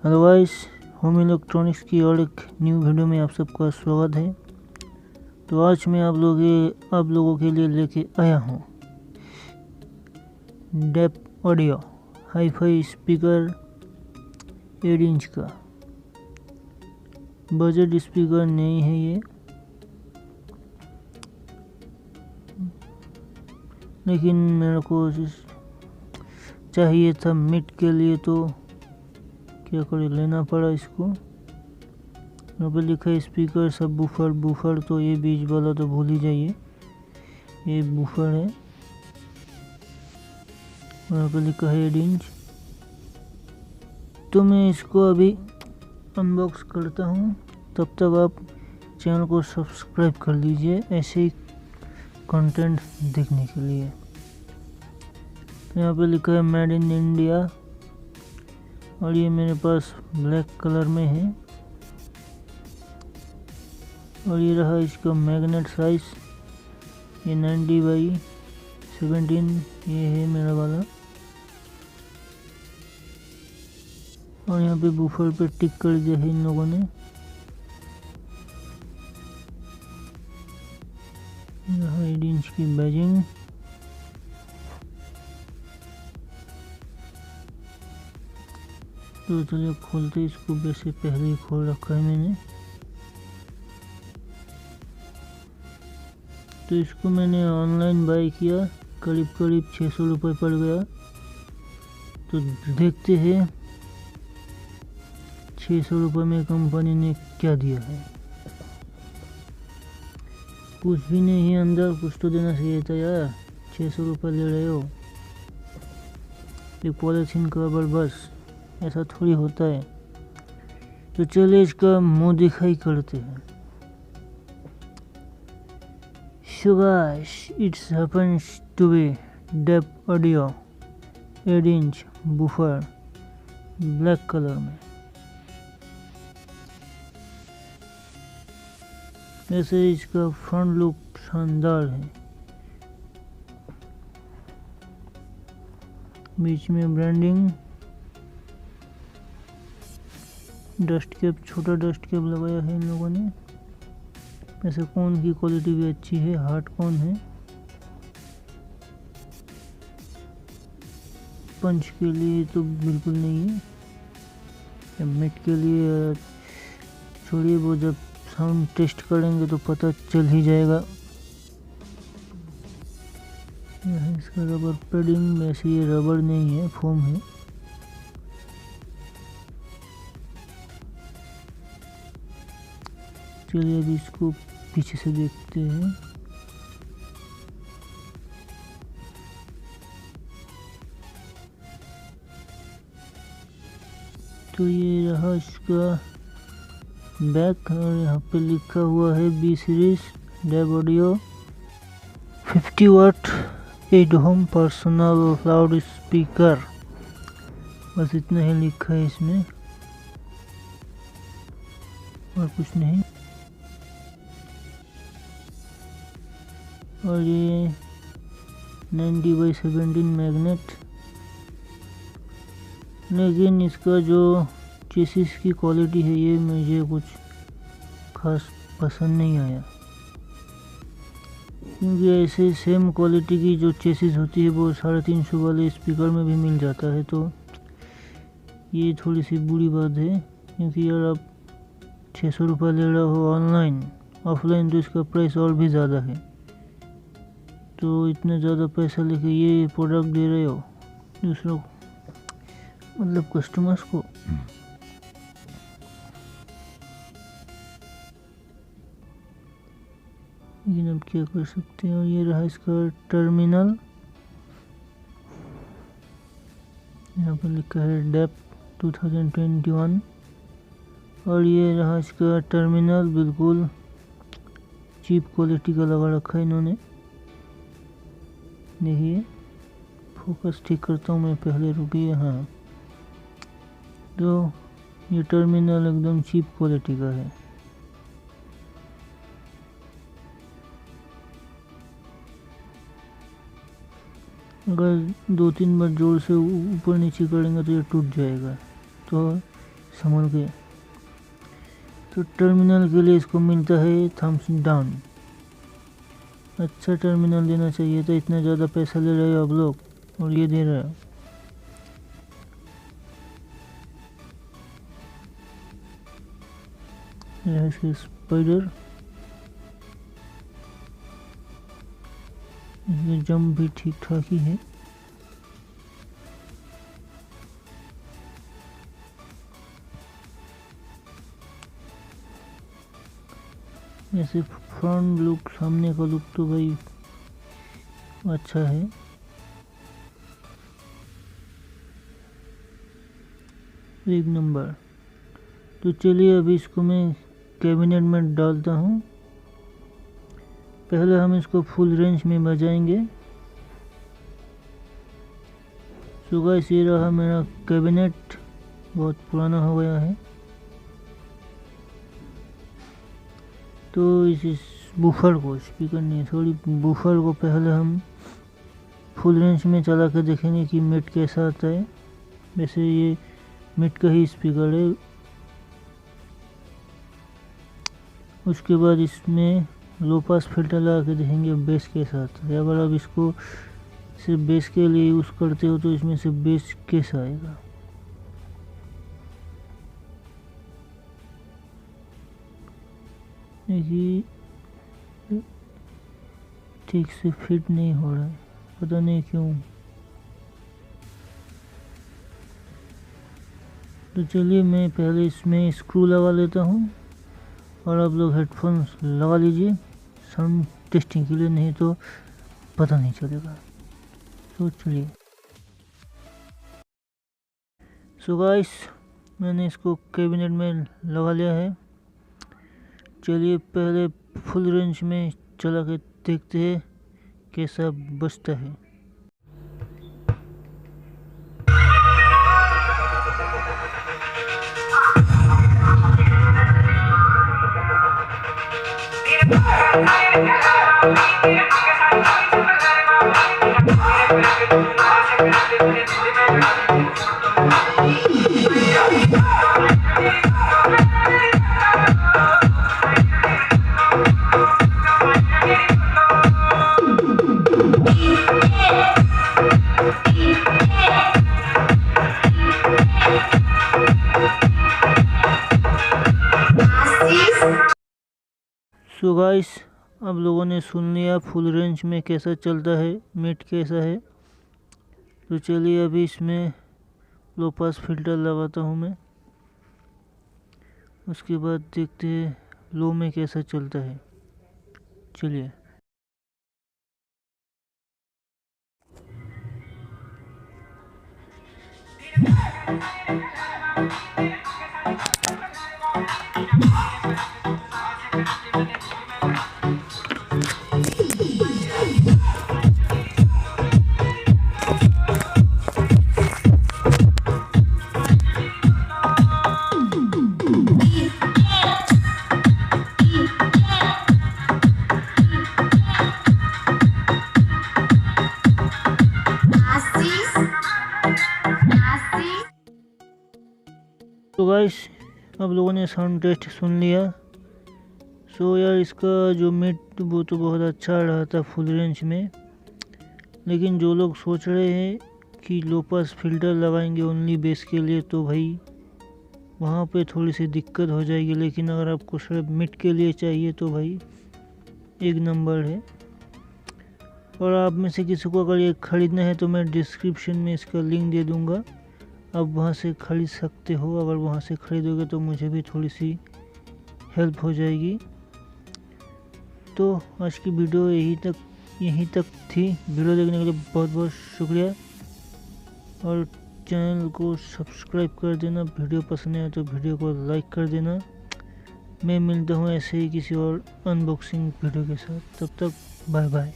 Hello guys, home electronics की और एक न्यू वीडियो में आप सबका स्वागत है। तो आज मैं आप लोगों के लिए लेके आया हूँ Dep Audio hi fi speaker 8 inch का। बजट स्पीकर नहीं है ये, लेकिन मेरे को चाहिए था मिड के लिए, तो क्या करे, लेना पड़ा इसको। यहाँ पे लिखा है स्पीकर सबवूफर बूफर, तो ये बीच वाला तो भूल ही जाइए, ये बूफर है। यहाँ पे लिखा है 8 इंच। तो मैं इसको अभी अनबॉक्स करता हूँ, तब तक आप चैनल को सब्सक्राइब कर लीजिए ऐसे ही कंटेंट देखने के लिए। तो यहाँ पे लिखा है मेड इन इंडिया, और ये मेरे पास ब्लैक कलर में है। और ये रहा इसका मैग्नेट साइज, ये 90x17 ये है मेरा वाला। और यहाँ पे बूफर पे टिक कर दिया है इन लोगों ने। यहाँ 8 इंच की बैजिंग। तो चलिए खोलते इसको, वैसे पहले ही खोल रखा है मैंने। तो इसको मैंने ऑनलाइन बाय किया, करीब 600 रुपये पड़ गया। तो देखते हैं 600 रुपये में कंपनी ने क्या दिया है। कुछ भी नहीं है अंदर, कुछ तो देना चाहिए था यार। 600 रुपये ले रहे हो, एक पॉलीथीन कवर, बस ऐसा थोड़ी होता है। तो चलिए इसका मुंह दिखाई करते हैं। So guys, it happens to be Dep Audio 8 inch woofer black colour में। ऐसे इसका फ्रंट लुक शानदार है, बीच में ब्रांडिंग, डस्ट कैप, छोटा डस्ट कैप लगाया है इन लोगों ने। ऐसे कोन की क्वालिटी भी अच्छी है, हार्ड कोन है। पंच के लिए तो बिल्कुल नहीं है, मिड के लिए छोड़िए, वो जब साउंड टेस्ट करेंगे तो पता चल ही जाएगा। यह इसका रबर पैडिंग, वैसे ये रबर नहीं है, फोम है। चलिए अभी इसको पीछे से देखते हैं। तो ये रहा इसका बैक, और यहाँ पे लिखा हुआ है बी सीरीज डेप ऑडियो 50 वाट 8 ओम पर्सनल लाउड स्पीकर। बस इतना ही लिखा है इसमें, और कुछ नहीं। और ये 90x17 मैग्नेट, लेकिन इसका जो चेसिस की क्वालिटी है ये मुझे कुछ खास पसंद नहीं आया, क्योंकि ऐसे सेम क्वालिटी की जो चेसिस होती है वो 350 वाले स्पीकर में भी मिल जाता है। तो ये थोड़ी सी बुरी बात है, क्योंकि यार आप 600 रुपये ले रहे हो ऑनलाइन, ऑफलाइन तो इसका प्राइस और भी ज़्यादा है। तो इतना ज़्यादा पैसा लेके ये प्रोडक्ट दे रहे हो दूसरों, मतलब कस्टमर्स को। लेकिन अब क्या कर सकते हैं। और ये रहा इसका टर्मिनल, यहाँ पर लिखा है डेप 2021। और ये रहा इसका टर्मिनल, बिल्कुल चीप क्वालिटी का लगा रखा है इन्होंने। देखिए, फोकस ठीक करता हूँ मैं पहले, रुकिए। हाँ, तो ये टर्मिनल एकदम चीप क्वालिटी का है। अगर 2-3 बार जोर से ऊपर नीचे करेंगे तो ये टूट जाएगा। तो संभल के। तो टर्मिनल के लिए इसको मिलता है थम्स डाउन। अच्छा टर्मिनल देना चाहिए था, इतना ज़्यादा पैसा ले रहे हो आप लोग और ये दे रहे हो। यह इसके स्पाइडर, ये जंप भी ठीक ठाक ही है। ऐसे फ्रंट लुक, सामने का लुक तो भाई अच्छा है। एक नंबर। तो चलिए अभी इसको मैं कैबिनेट में डालता हूँ। पहले हम इसको फुल रेंज में बजाएंगे। सो गाइस, ये रहा मेरा कैबिनेट, बहुत पुराना हो गया है। तो इस बूफर को, स्पीकर नहीं सॉरी, बूफर को पहले हम फुल रेंज में चला कर देखेंगे कि मिड कैसा आता है। वैसे ये मिड का ही स्पीकर है। उसके बाद इसमें लो पास फिल्टर लगा के देखेंगे बेस कैसा आता है। अगर आप इसको सिर्फ बेस के लिए यूज़ करते हो तो इसमें से बेस कैसा आएगा। ये ठीक से फिट नहीं हो रहा है, पता नहीं क्यों। तो चलिए मैं पहले इसमें स्क्रू लगा लेता हूँ और आप लोग हेडफोन्स लगा लीजिए साउंड टेस्टिंग के लिए, नहीं तो पता नहीं चलेगा। तो चलिए। सो गाइस, मैंने इसको कैबिनेट में लगा लिया है। चलिए पहले फुल रेंज में चला के देखते हैं कैसा बजता है। सो गाइस, आप लोगों ने सुन लिया फुल रेंज में कैसा चलता है, मिड कैसा है। तो चलिए अभी इसमें लो पास फिल्टर लगाता हूँ मैं। उसके बाद देखते हैं लो में कैसा चलता है। चलिए। तो गाइस, आप लोगों ने साउंड टेस्ट सुन लिया। सो यार, इसका जो मिड वो तो बहुत अच्छा रहा था फुल रेंज में, लेकिन जो लोग सोच रहे हैं कि लो पास फिल्टर लगाएंगे ओनली बेस के लिए तो भाई वहाँ पे थोड़ी सी दिक्कत हो जाएगी। लेकिन अगर आपको सिर्फ मिड के लिए चाहिए तो भाई एक नंबर है। और आप में से किसी को अगर ये ख़रीदना है तो मैं डिस्क्रिप्शन में इसका लिंक दे दूँगा, आप वहाँ से ख़रीद सकते हो। अगर वहाँ से ख़रीदोगे तो मुझे भी थोड़ी सी हेल्प हो जाएगी। तो आज की वीडियो यहीं तक थी। वीडियो देखने के लिए बहुत बहुत शुक्रिया और चैनल को सब्सक्राइब कर देना। वीडियो पसंद आए तो वीडियो को लाइक कर देना। मैं मिलता हूँ ऐसे ही किसी और अनबॉक्सिंग वीडियो के साथ। तब तक बाय बाय।